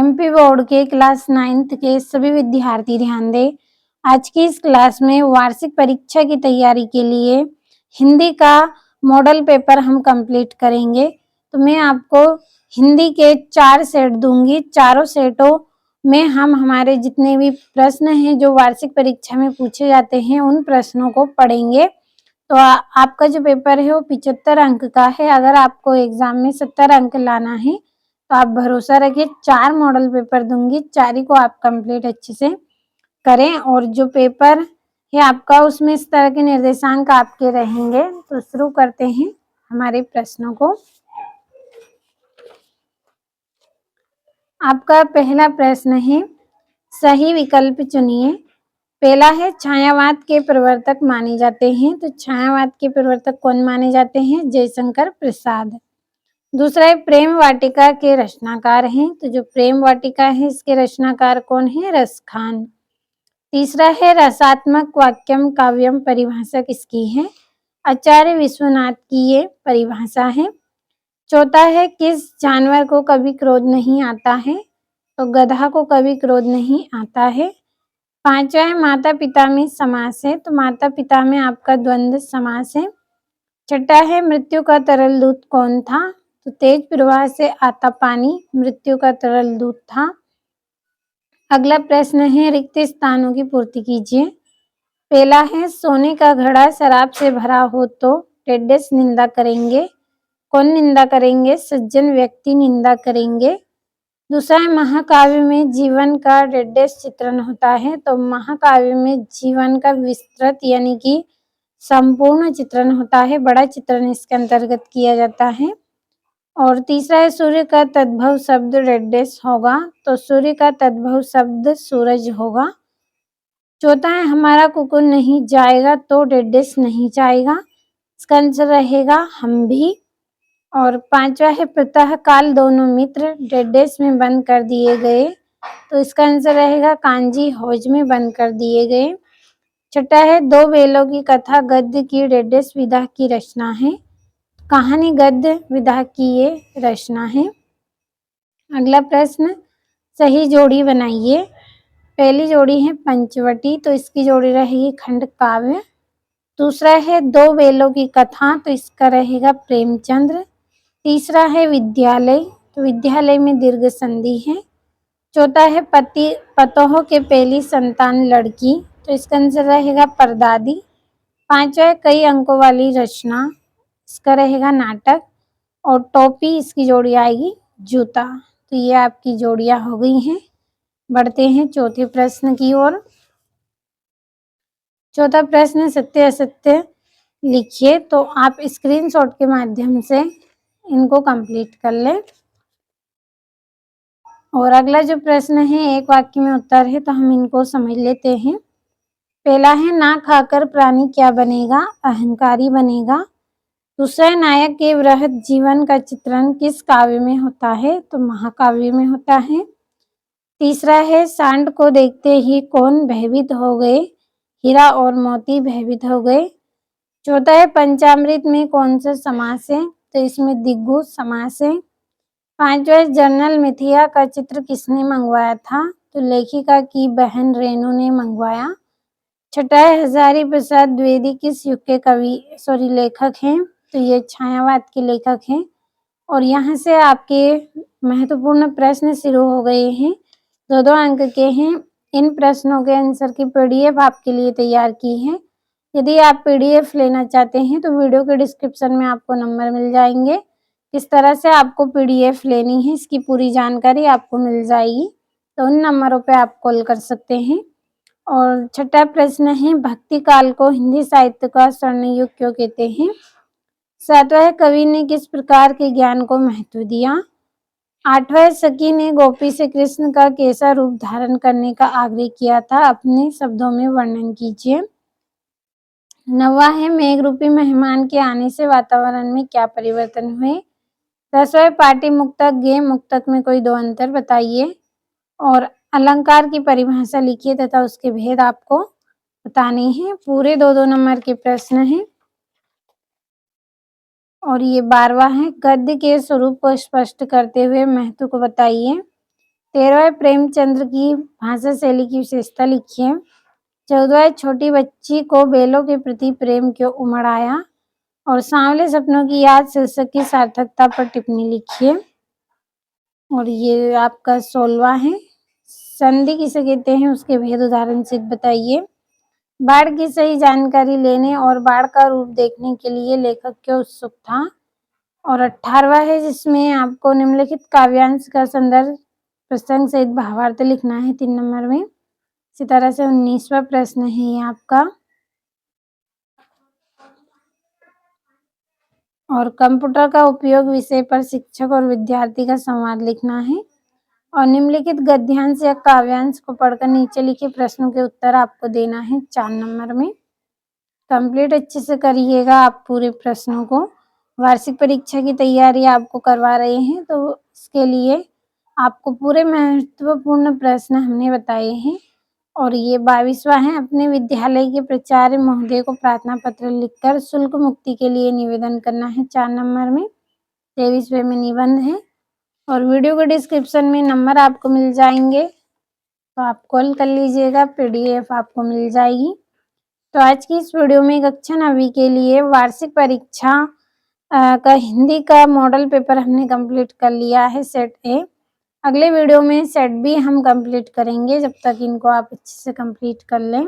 MP board के class 9th के सभी विद्यार्थी ध्यान दें। आज की इस क्लास में वार्षिक परीक्षा की तैयारी के लिए हिंदी का मॉडल पेपर हम कंप्लीट करेंगे। तो मैं आपको हिंदी के 4 सेट दूंगी। चारों सेटों में हम हमारे जितने भी प्रश्न हैं जो वार्षिक परीक्षा में पूछे जाते हैं उन प्रश्नों को पढ़ेंगे। तो आपका जो पेपर है वो 75 अंक का है। अगर आपको एग्जाम में 70 अंक लाना है तो आप भरोसा रखिए, 4 मॉडल पेपर दूंगी, 4 ही को आप कंप्लीट अच्छे से करें। और जो पेपर है आपका उसमें इस तरह के निर्देशांक आपके रहेंगे। तो शुरू करते हैं हमारे प्रश्नों को। आपका पहला प्रश्न है, सही विकल्प चुनिए। पहला है छायावाद के प्रवर्तक माने जाते हैं। तो छायावाद के प्रवर्तक कौन माने जाते हैं? जयशंकर प्रसाद। दूसरा है प्रेम वाटिका के रचनाकार हैं। तो जो प्रेम वाटिका है इसके रचनाकार कौन है? रस खान। तीसरा है रसात्मक वाक्यम काव्यम, परिभाषा किसकी है? आचार्य विश्वनाथ की ये परिभाषा है। चौथा है किस जानवर को कभी क्रोध नहीं आता है? तो गधा को कभी क्रोध नहीं आता है। पांचवा है माता पिता में समास है। तो माता पिता में आपका द्वंद्व समास है। छठा है मृत्यु का तरल दूत कौन था? तो तेज प्रवाह से आता पानी मृत्यु का तरल दूत था। अगला प्रश्न है रिक्त स्थानों की पूर्ति कीजिए। पहला है सोने का घड़ा शराब से भरा हो तो डेडेस निंदा करेंगे। कौन निंदा करेंगे? सज्जन व्यक्ति निंदा करेंगे। दूसरा है महाकाव्य में जीवन का डेडेस चित्रण होता है। तो महाकाव्य में जीवन का विस्तृत यानी कि संपूर्ण चित्रण होता है, बड़ा चित्रण इसके अंतर्गत किया जाता है। और तीसरा है सूर्य का तद्भव शब्द डेडेस होगा। तो सूर्य का तद्भव शब्द सूरज होगा। चौथा है हमारा कुकुर नहीं जाएगा तो डेडेस नहीं जाएगा, इसका आंसर रहेगा हम भी। और पांचवा है प्रातः काल दोनों मित्र डेडेस में बंद कर दिए गए। तो इसका आंसर रहेगा कांजी हौज में बंद कर दिए गए। छठा है दो बेलों की कथा गद्य की डेडेस विधा की रचना है। कहानी गद्य विधा की ये रचना है। अगला प्रश्न, सही जोड़ी बनाइए। पहली जोड़ी है पंचवटी, तो इसकी जोड़ी रहेगी खंड काव्य। दूसरा है दो बेलों की कथा, तो इसका रहेगा प्रेमचंद्र। तीसरा है विद्यालय, तो विद्यालय में दीर्घ संधि है। चौथा है पति पतोह के पहली संतान लड़की, तो इसका आंसर रहेगा परदादी। पांचवा है कई अंकों वाली रचना, इसका रहेगा नाटक। और टोपी इसकी जोड़ी आएगी जूता। तो ये आपकी जोड़ियां हो गई हैं। बढ़ते हैं चौथे प्रश्न की ओर। चौथा प्रश्न सत्य असत्य लिखिए। तो आप स्क्रीनशॉट के माध्यम से इनको कंप्लीट कर लें। और अगला जो प्रश्न है एक वाक्य में उत्तर है, तो हम इनको समझ लेते हैं। पहला है ना खाकर प्राणी क्या बनेगा? अहंकारी बनेगा। दूसरा है नायक के वृहद जीवन का चित्रण किस काव्य में होता है? तो महाकाव्य में होता है। तीसरा है सांड को देखते ही कौन भयभीत हो गए? हीरा और मोती भयभीत हो गए। चौथा है पंचामृत में कौन सा समास है? तो इसमें दिग्गु समास है। पांचवा है जनरल मिथिया का चित्र किसने मंगवाया था? तो लेखिका की बहन रेणु ने मंगवाया। छठा है हजारी प्रसाद द्विवेदी किस युग के लेखक हैं? तो ये छायावाद के लेखक हैं। और यहाँ से आपके महत्वपूर्ण प्रश्न शुरू हो गए हैं, 2-2 अंक के हैं। इन प्रश्नों के आंसर की पीडीएफ आपके लिए तैयार की है। यदि आप पीडीएफ लेना चाहते हैं तो वीडियो के डिस्क्रिप्शन में आपको नंबर मिल जाएंगे। किस तरह से आपको पीडीएफ लेनी है इसकी पूरी जानकारी आपको मिल जाएगी। तो उन नंबरों पे आप कॉल कर सकते हैं। और छठा प्रश्न है भक्ति काल को हिंदी साहित्य का स्वर्ण युग क्यों कहते हैं? सातवां है कवि ने किस प्रकार के ज्ञान को महत्व दिया? आठवां है सखी ने गोपी से कृष्ण का कैसा रूप धारण करने का आग्रह किया था? अपने शब्दों में वर्णन कीजिए। नौवां है मेघ रूपी मेहमान के आने से वातावरण में क्या परिवर्तन हुए? 10वां है पाटी मुक्तक गेय मुक्तक में कोई 2 अंतर बताइए। और अलंकार की परिभाषा लिखिए तथा उसके भेद आपको बताने हैं। पूरे 2-2 नंबर के प्रश्न हैं। और ये 12वां है गद्य के स्वरूप को स्पष्ट करते हुए महत्व को बताइए। 13वां प्रेमचंद्र की भाषा शैली की विशेषता लिखिए। 14वां छोटी बच्ची को बैलों के प्रति प्रेम क्यों उमड़ आया। और सांवले सपनों की याद शीर्षक की सार्थकता पर टिप्पणी लिखिए। और ये आपका 16वां है। संधि किसे कहते हैं उसके भेद उदाहरण से बताइए। बाढ़ की सही जानकारी लेने और बाढ़ का रूप देखने के लिए लेखक क्यों उत्सुक था। और 18वां है जिसमें आपको निम्नलिखित काव्यांश का संदर्भ प्रसंग सहित भावार्थ लिखना है 3 नंबर में। इसी तरह से 19वां प्रश्न है ये आपका। और कंप्यूटर का उपयोग विषय पर शिक्षक और विद्यार्थी का संवाद लिखना है। और निम्नलिखित गद्यांश या काव्यांश को पढ़कर नीचे लिखे प्रश्नों के उत्तर आपको देना है 4 नंबर में। कंप्लीट अच्छे से करिएगा आप पूरे प्रश्नों को। वार्षिक परीक्षा की तैयारी आपको करवा रहे हैं तो इसके लिए आपको पूरे महत्वपूर्ण प्रश्न हमने बताए हैं। और ये 22वां है। अपने विद्यालय के प्राचार्य महोदय को प्रार्थना पत्र लिखकर शुल्क मुक्ति के लिए निवेदन करना है 4 नंबर में। 23वें में निबंध है। और वीडियो के डिस्क्रिप्शन में नंबर आपको मिल जाएंगे तो आप कॉल कर लीजिएगा, PDF आपको मिल जाएगी। तो आज की इस वीडियो में कक्षा 9वीं के लिए वार्षिक परीक्षा का हिंदी का मॉडल पेपर हमने कंप्लीट कर लिया है सेट ए। अगले वीडियो में सेट बी हम कंप्लीट करेंगे, जब तक इनको आप अच्छे से कंप्लीट कर लें।